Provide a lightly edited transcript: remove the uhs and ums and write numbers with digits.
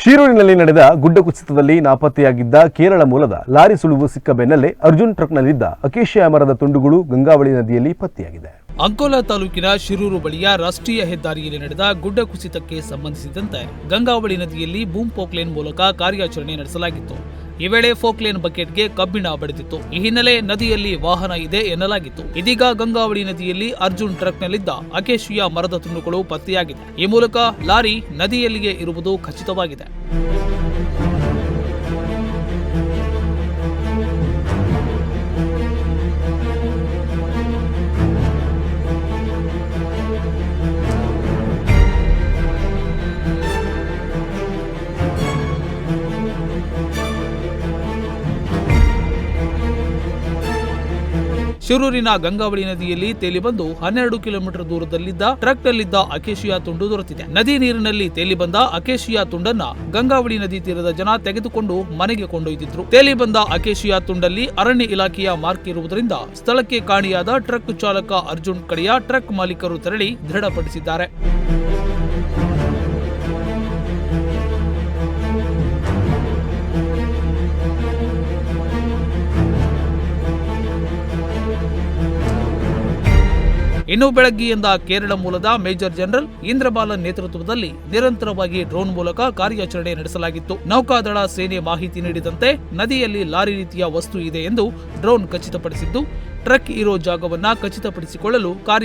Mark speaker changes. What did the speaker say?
Speaker 1: ಶಿರೂರಿನಲ್ಲಿ ನಡೆದ ಗುಡ್ಡ ಕುಸಿತದಲ್ಲಿ ನಾಪತ್ತೆಯಾಗಿದ್ದ ಕೇರಳ ಮೂಲದ ಲಾರಿ ಸುಳುವು ಸಿಕ್ಕ ಬೆನ್ನಲ್ಲೇ ಅರ್ಜುನ್ ಟ್ರಕ್ನಲ್ಲಿದ್ದ ಅಕೇಶಿಯಾ ಮರದ ತುಂಡುಗಳು ಗಂಗಾವಳಿ ನದಿಯಲ್ಲಿ ಪತ್ತೆಯಾಗಿದೆ.
Speaker 2: ಅಂಕೋಲಾ ತಾಲೂಕಿನ ಶಿರೂರು ಬಳಿಯ ರಾಷ್ಟ್ರೀಯ ಹೆದ್ದಾರಿಯಲ್ಲಿ ನಡೆದ ಗುಡ್ಡ ಕುಸಿತಕ್ಕೆ ಸಂಬಂಧಿಸಿದಂತೆ ಗಂಗಾವಳಿ ನದಿಯಲ್ಲಿ ಬೂಮ್ ಪೋಕ್ಲೇನ್ ಮೂಲಕ ಕಾರ್ಯಾಚರಣೆ ನಡೆಸಲಾಗಿತ್ತು. ಈ ವೇಳೆ ಫೋಕ್ಲೇನ್ ಬಕೆಟ್ಗೆ ಕಬ್ಬಿಣ ಬಡಿದಿತ್ತು. ಈ ಹಿನ್ನೆಲೆ ನದಿಯಲ್ಲಿ ವಾಹನ ಇದೆ ಎನ್ನಲಾಗಿತ್ತು. ಇದೀಗ ಗಂಗಾವಳಿ ನದಿಯಲ್ಲಿ ಅರ್ಜುನ್ ಟ್ರಕ್ನಲ್ಲಿದ್ದ ಅಕೇಶಿಯಾ ಮರದ ತುಂಡುಗಳು ಪತ್ತೆಯಾಗಿದೆ. ಈ ಮೂಲಕ ಲಾರಿ ನದಿಯಲ್ಲಿಯೇ ಇರುವುದು ಖಚಿತವಾಗಿದೆ. ಶಿರೂರಿನ ಗಂಗಾವಳಿ ನದಿಯಲ್ಲಿ ತೇಲಿ ಬಂದು 12 ಕಿಲೋಮೀಟರ್ ದೂರದಲ್ಲಿದ್ದ ಟ್ರಕ್ನಲ್ಲಿದ್ದ ಅಕೇಶಿಯಾ ತುಂಡು ದೊರೆತಿದೆ. ನದಿ ನೀರಿನಲ್ಲಿ ತೇಲಿ ಬಂದ ಅಕೇಶಿಯಾ ತುಂಡನ್ನ ಗಂಗಾವಳಿ ನದಿ ತೀರದ ಜನ ತೆಗೆದುಕೊಂಡು ಮನೆಗೆ ಕೊಂಡೊಯ್ದಿದ್ರು. ತೇಲಿ ಬಂದ ಅಕೇಶಿಯಾ ತುಂಡಲ್ಲಿ ಅರಣ್ಯ ಇಲಾಖೆಯ ಮಾರ್ಕ್ ಇರುವುದರಿಂದ ಸ್ಥಳಕ್ಕೆ ಕಾಣೆಯಾದ ಟ್ರಕ್ ಚಾಲಕ ಅರ್ಜುನ್ ಕಡೆಯ ಟ್ರಕ್ ಮಾಲೀಕರು ತೆರಳಿ ದೃಢಪಡಿಸಿದ್ದಾರೆ. ಇನ್ನು ಬೆಳಗ್ಗೆಯಿಂದ ಕೇರಳ ಮೂಲದ ಮೇಜರ್ ಜನರಲ್ ಇಂದ್ರಬಾಲನ್ ನೇತೃತ್ವದಲ್ಲಿ ನಿರಂತರವಾಗಿ ಡ್ರೋನ್ ಮೂಲಕ ಕಾರ್ಯಾಚರಣೆ ನಡೆಸಲಾಗಿತ್ತು. ನೌಕಾದಳ ಸೇನೆ ಮಾಹಿತಿ ನೀಡಿದಂತೆ ನದಿಯಲ್ಲಿ ಲಾರಿ ರೀತಿಯ ವಸ್ತು ಇದೆ ಎಂದು ಡ್ರೋನ್ ಖಚಿತಪಡಿಸಿದ್ದು, ಟ್ರಕ್ ಇರೋ ಜಾಗವನ್ನ ಖಚಿತಪಡಿಸಿಕೊಳ್ಳಲು